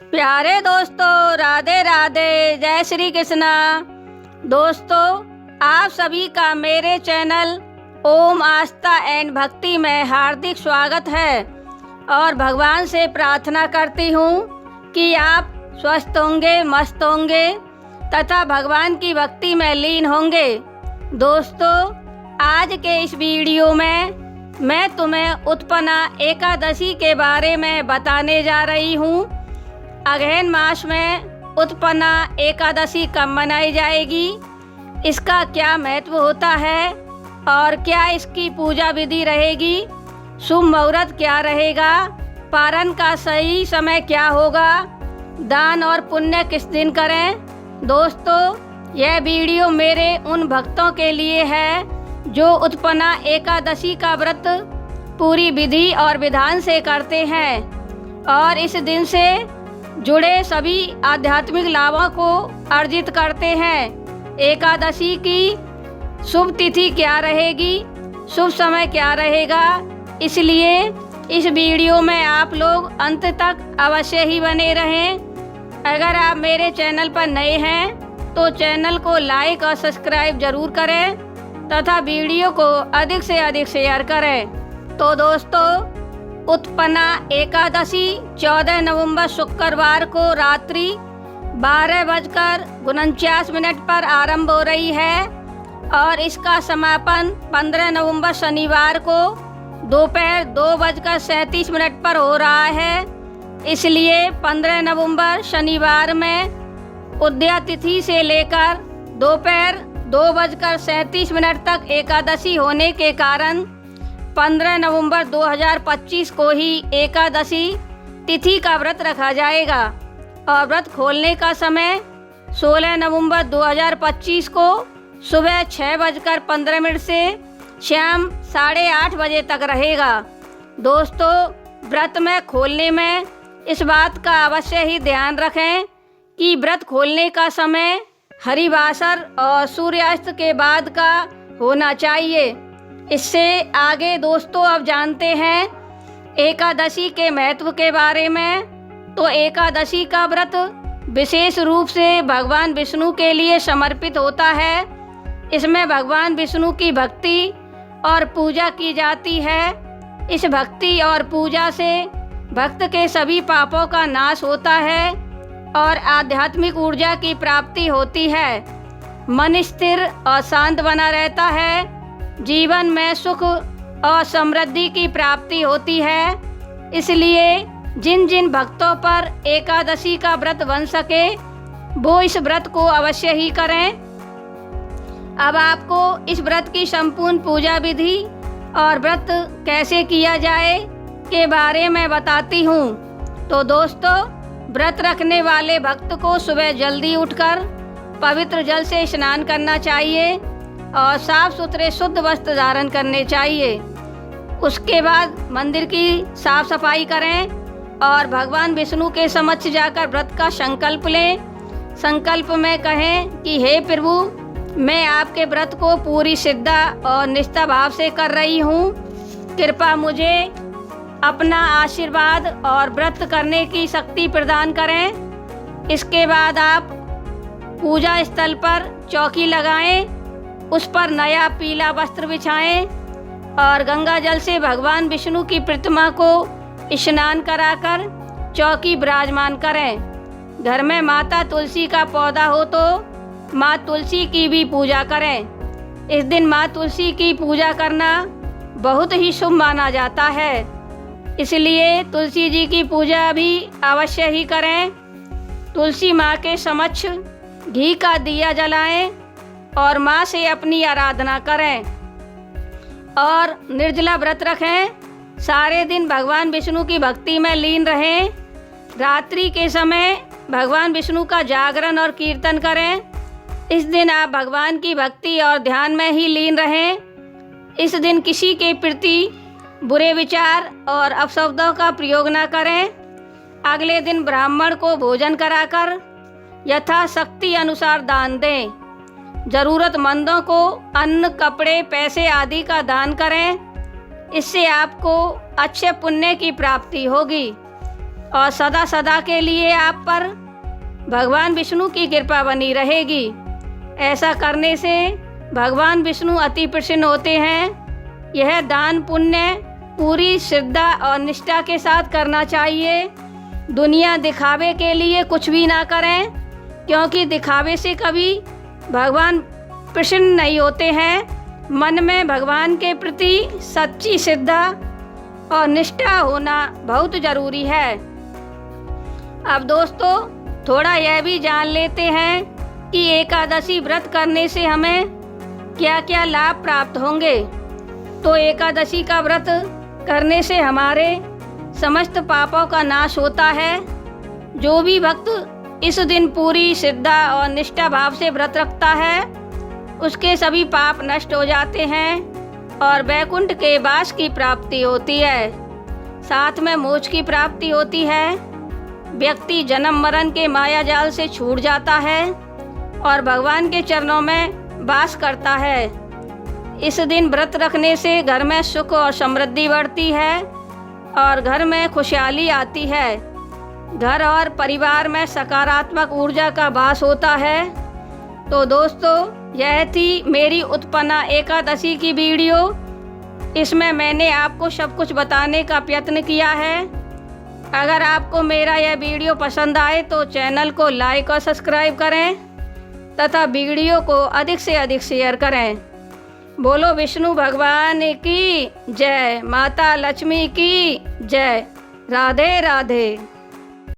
प्यारे दोस्तों, राधे राधे, जय श्री कृष्णा। दोस्तों, आप सभी का मेरे चैनल ओम आस्था एंड भक्ति में हार्दिक स्वागत है और भगवान से प्रार्थना करती हूँ कि आप स्वस्थ होंगे, मस्त होंगे तथा भगवान की भक्ति में लीन होंगे। दोस्तों, आज के इस वीडियो में मैं तुम्हें उत्पन्ना एकादशी के बारे में बताने जा रही हूँ। अगहन मास में उत्पन्ना एकादशी कब मनाई जाएगी, इसका क्या महत्व होता है और क्या इसकी पूजा विधि रहेगी, शुभ मुहूर्त क्या रहेगा, पारण का सही समय क्या होगा, दान और पुण्य किस दिन करें। दोस्तों, यह वीडियो मेरे उन भक्तों के लिए है जो उत्पन्ना एकादशी का व्रत पूरी विधि और विधान से करते हैं और इस दिन से जुड़े सभी आध्यात्मिक लाभों को अर्जित करते हैं। एकादशी की शुभ तिथि क्या रहेगी, शुभ समय क्या रहेगा, इसलिए इस वीडियो में आप लोग अंत तक अवश्य ही बने रहें। अगर आप मेरे चैनल पर नए हैं तो चैनल को लाइक और सब्सक्राइब जरूर करें तथा वीडियो को अधिक से अधिक शेयर करें। तो दोस्तों, उत्पन्ना एकादशी 14 नवंबर शुक्रवार को रात्रि 12:49 पर आरंभ हो रही है और इसका समापन 15 नवंबर शनिवार को दोपहर 2:37 पर हो रहा है। इसलिए 15 नवंबर शनिवार में उदया तिथि से लेकर दोपहर 2:37 तक एकादशी होने के कारण 15 नवंबर 2025 को ही एकादशी तिथि का व्रत रखा जाएगा और व्रत खोलने का समय 16 नवंबर 2025 को सुबह 6:15 से शाम 8:30 बजे तक रहेगा। दोस्तों, व्रत में खोलने में इस बात का अवश्य ही ध्यान रखें कि व्रत खोलने का समय हरिवासर और सूर्यास्त के बाद का होना चाहिए। इससे आगे दोस्तों अब जानते हैं एकादशी के महत्व के बारे में। तो एकादशी का व्रत विशेष रूप से भगवान विष्णु के लिए समर्पित होता है। इसमें भगवान विष्णु की भक्ति और पूजा की जाती है। इस भक्ति और पूजा से भक्त के सभी पापों का नाश होता है और आध्यात्मिक ऊर्जा की प्राप्ति होती है। मन स्थिर और शांत बना रहता है। जीवन में सुख और समृद्धि की प्राप्ति होती है। इसलिए जिन जिन भक्तों पर एकादशी का व्रत बन सके वो इस व्रत को अवश्य ही करें। अब आपको इस व्रत की संपूर्ण पूजा विधि और व्रत कैसे किया जाए के बारे में बताती हूँ। तो दोस्तों, व्रत रखने वाले भक्त को सुबह जल्दी उठकर पवित्र जल से स्नान करना चाहिए और साफ सुथरे शुद्ध वस्त्र धारण करने चाहिए। उसके बाद मंदिर की साफ सफाई करें और भगवान विष्णु के समक्ष जाकर व्रत का संकल्प लें। संकल्प में कहें कि हे प्रभु, मैं आपके व्रत को पूरी श्रद्धा और निष्ठा भाव से कर रही हूँ। कृपया मुझे अपना आशीर्वाद और व्रत करने की शक्ति प्रदान करें। इसके बाद आप पूजा स्थल पर चौकी लगाएं, उस पर नया पीला वस्त्र बिछाएं और गंगा जल से भगवान विष्णु की प्रतिमा को स्नान कराकर चौकी विराजमान करें। घर में माता तुलसी का पौधा हो तो माँ तुलसी की भी पूजा करें। इस दिन माँ तुलसी की पूजा करना बहुत ही शुभ माना जाता है। इसलिए तुलसी जी की पूजा भी अवश्य ही करें। तुलसी माँ के समक्ष घी का दिया जलाएं और माँ से अपनी आराधना करें और निर्जला व्रत रखें। सारे दिन भगवान विष्णु की भक्ति में लीन रहें। रात्रि के समय भगवान विष्णु का जागरण और कीर्तन करें। इस दिन आप भगवान की भक्ति और ध्यान में ही लीन रहें। इस दिन किसी के प्रति बुरे विचार और अपशब्दों का प्रयोग न करें। अगले दिन ब्राह्मण को भोजन कराकर यथाशक्ति अनुसार दान दें। जरूरतमंदों को अन्न, कपड़े, पैसे आदि का दान करें। इससे आपको अच्छे पुण्य की प्राप्ति होगी। और सदा सदा के लिए आप पर भगवान विष्णु की कृपा बनी रहेगी। ऐसा करने से भगवान विष्णु अति प्रसन्न होते हैं। यह दान पुण्य पूरी श्रद्धा और निष्ठा के साथ करना चाहिए। दुनिया दिखावे के लिए कुछ भी ना करें, क्योंकि दिखावे से कभी भगवान प्रसन्न नहीं होते हैं। मन में भगवान के प्रति सच्ची श्रद्धा और निष्ठा होना बहुत ज़रूरी है। अब दोस्तों थोड़ा यह भी जान लेते हैं कि एकादशी व्रत करने से हमें क्या क्या लाभ प्राप्त होंगे। तो एकादशी का व्रत करने से हमारे समस्त पापों का नाश होता है। जो भी भक्त इस दिन पूरी श्रद्धा और निष्ठा भाव से व्रत रखता है, उसके सभी पाप नष्ट हो जाते हैं और वैकुंठ के वास की प्राप्ति होती है। साथ में मोक्ष की प्राप्ति होती है। व्यक्ति जन्म मरण के माया जाल से छूट जाता है और भगवान के चरणों में वास करता है। इस दिन व्रत रखने से घर में सुख और समृद्धि बढ़ती है और घर में खुशहाली आती है। घर और परिवार में सकारात्मक ऊर्जा का वास होता है। तो दोस्तों यह थी मेरी उत्पन्ना एकादशी की वीडियो। इसमें मैंने आपको सब कुछ बताने का प्रयत्न किया है। अगर आपको मेरा यह वीडियो पसंद आए तो चैनल को लाइक और सब्सक्राइब करें तथा वीडियो को अधिक से अधिक शेयर करें। बोलो विष्णु भगवान की जय, माता लक्ष्मी की जय। राधे राधे।